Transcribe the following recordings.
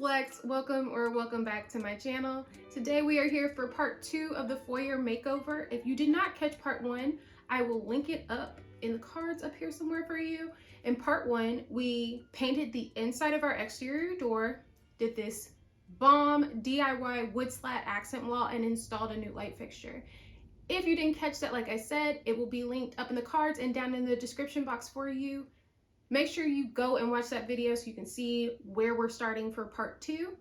Lex, welcome back to my channel. Today we are here for part 2 of the foyer makeover. If you did not catch part 1, I will link it up in the cards up here somewhere for you. In part 1, we painted the inside of our exterior door, did this bomb DIY wood slat accent wall, and installed a new light fixture. If you didn't catch that, like I said, it will be linked up in the cards and down in the description box for you. Make sure you go and watch that video so you can see where we're starting for part 2.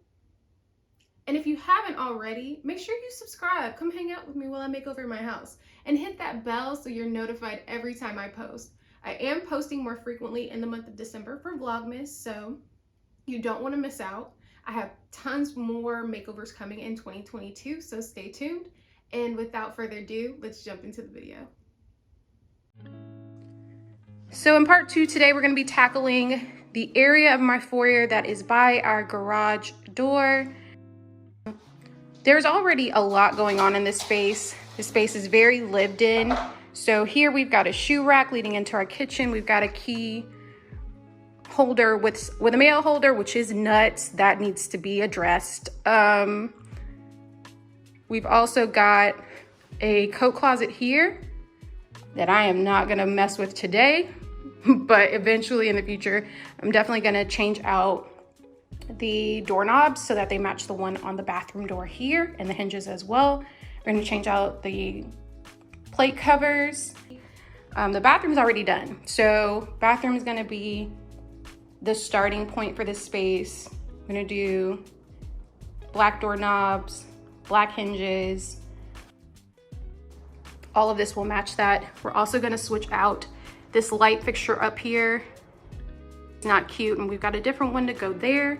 And if you haven't already, make sure you subscribe. Come hang out with me while I make over my house. And hit that bell so you're notified every time I post. I am posting more frequently in the month of December for Vlogmas, so you don't want to miss out. I have tons more makeovers coming in 2022, so stay tuned. And without further ado, let's jump into the video. So in part 2 today, we're going to be tackling the area of my foyer that is by our garage door. There's already a lot going on in this space. This space is very lived in. So here we've got a shoe rack leading into our kitchen. We've got a key holder with a mail holder, which is nuts. That needs to be addressed. We've also got a coat closet here that I am not going to mess with today. But eventually in the future, I'm definitely gonna change out the doorknobs so that they match the one on the bathroom door here and the hinges as well. We're gonna change out the plate covers. The bathroom's already done. So bathroom is gonna be the starting point for this space. I'm gonna do black doorknobs, black hinges. All of this will match that. We're also gonna switch out this light fixture up here. It's not cute, and we've got a different one to go there.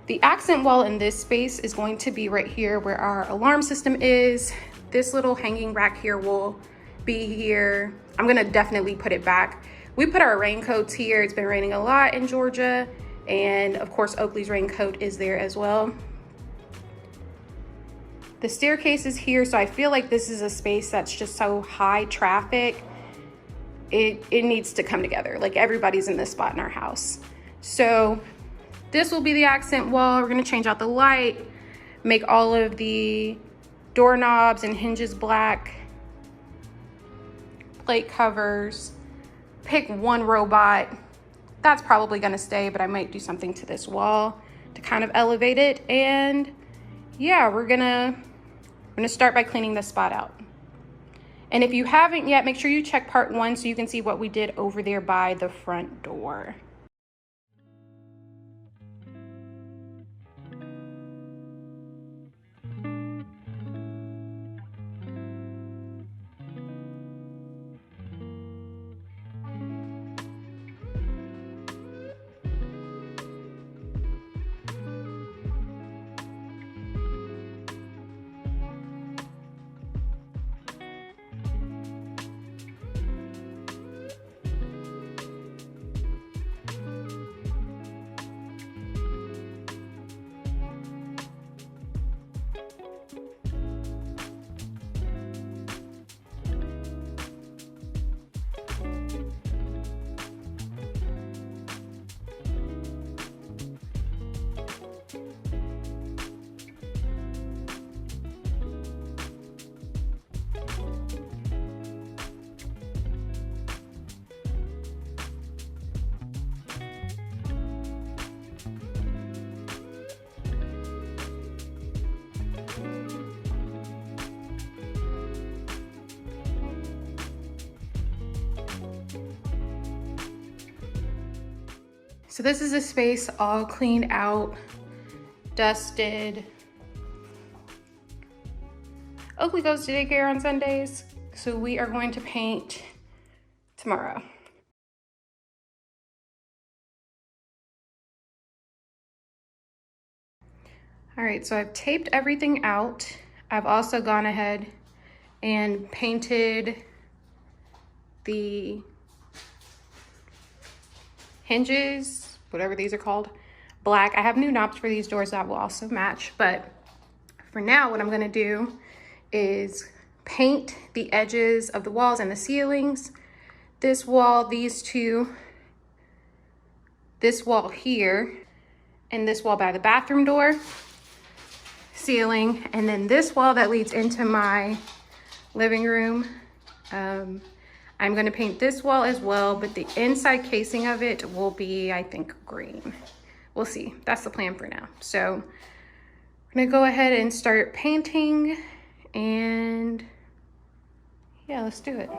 The accent wall in this space is going to be right here where our alarm system is. This little hanging rack here will be here. I'm gonna definitely put it back. We put our raincoats here. It's been raining a lot in Georgia, and of course Oakley's raincoat is there as well. The staircase is here, so I feel like this is a space that's just so high traffic. It needs to come together. Like, everybody's in this spot in our house. So this will be the accent wall. We're gonna change out the light, make all of the doorknobs and hinges black, plate covers, pick one robot. That's probably gonna stay, but I might do something to this wall to kind of elevate it. And yeah, we're gonna start by cleaning this spot out. And if you haven't yet, make sure you check part 1 so you can see what we did over there by the front door. So this is a space all cleaned out, dusted. Oakley goes to daycare on Sundays, so we are going to paint tomorrow. All right, so I've taped everything out. I've also gone ahead and painted the hinges, whatever these are called, black. I have new knobs for these doors that will also match, but for now what I'm gonna do is paint the edges of the walls and the ceilings. This wall, these two, this wall here, and this wall by the bathroom door, ceiling, and then this wall that leads into my living room. I'm gonna paint this wall as well, but the inside casing of it will be, I think, green. We'll see, that's the plan for now. So I'm gonna go ahead and start painting, and yeah, let's do it.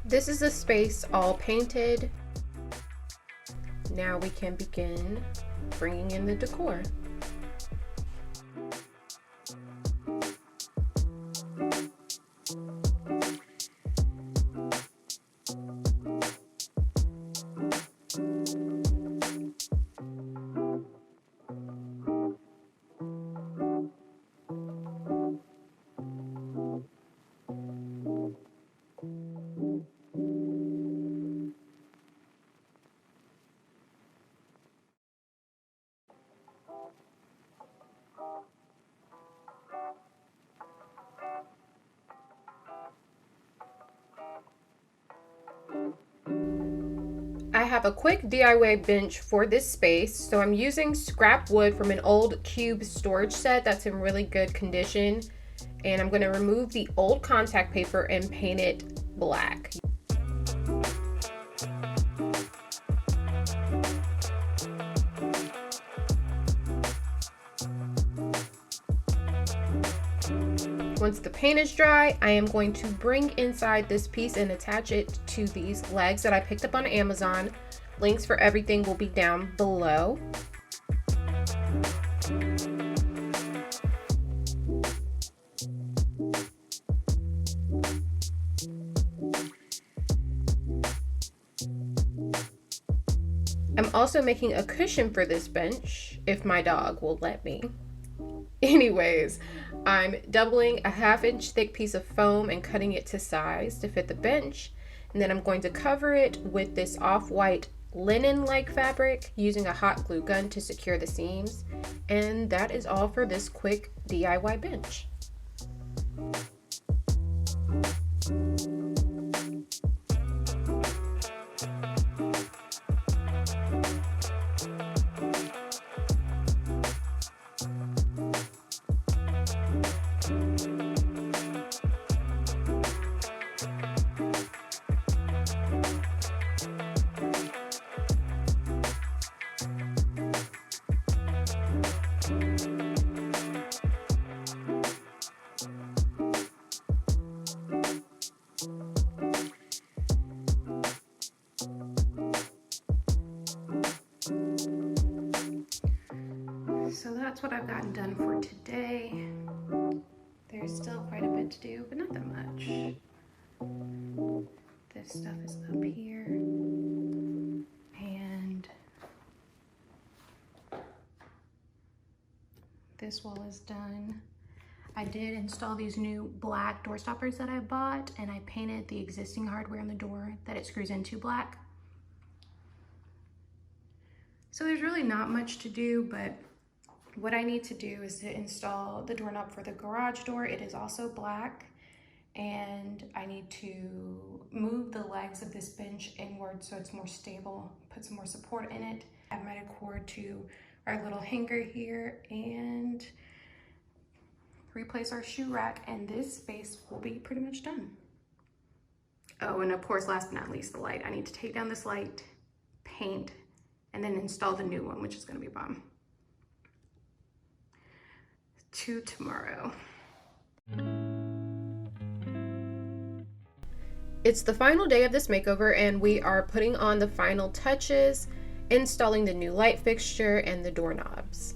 This is the space all painted. Now we can begin bringing in the decor. I have a quick DIY bench for this space, so I'm using scrap wood from an old cube storage set that's in really good condition, and I'm going to remove the old contact paper and paint it black. Once the paint is dry, I am going to bring inside this piece and attach it to these legs that I picked up on Amazon. Links for everything will be down below. I'm also making a cushion for this bench, if my dog will let me. Anyways, I'm doubling a 1/2 inch thick piece of foam and cutting it to size to fit the bench. And then I'm going to cover it with this off-white linen-like fabric using a hot glue gun to secure the seams. And that is all for this quick DIY bench. So that's what I've gotten done for today. There's still quite a bit to do, but not that much. This stuff is up here. And this wall is done. I did install these new black door stoppers that I bought, and I painted the existing hardware on the door that it screws into black. So there's really not much to do, but what I need to do is to install the doorknob for the garage door. It is also black, and I need to move the legs of this bench inward so it's more stable, put some more support in it. Add my cord to our little hanger here and replace our shoe rack, and this space will be pretty much done. Oh, and of course, last but not least, the light. I need to take down this light, paint, and then install the new one, which is gonna be bomb. To tomorrow. It's the final day of this makeover, and we are putting on the final touches, installing the new light fixture and the doorknobs.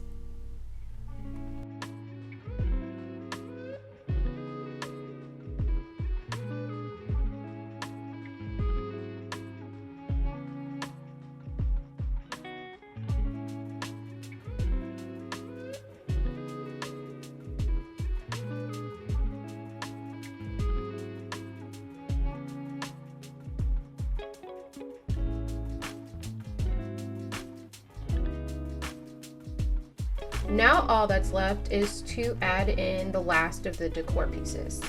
Now all that's left is to add in the last of the decor pieces.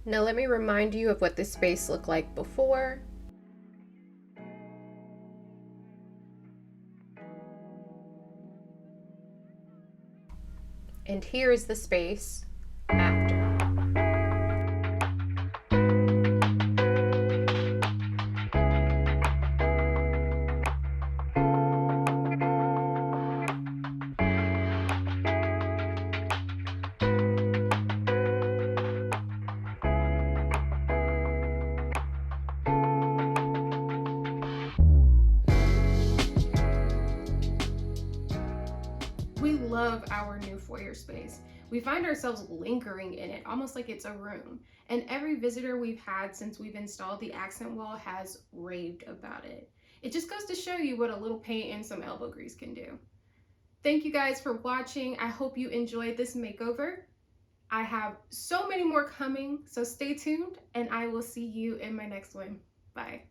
Now let me remind you of what this space looked like before. And here is the space after. We love our new foyer space. We find ourselves lingering in it, almost like it's a room. And every visitor we've had since we've installed the accent wall has raved about it. It just goes to show you what a little paint and some elbow grease can do. Thank you guys for watching. I hope you enjoyed this makeover. I have so many more coming, so stay tuned, and I will see you in my next one. Bye.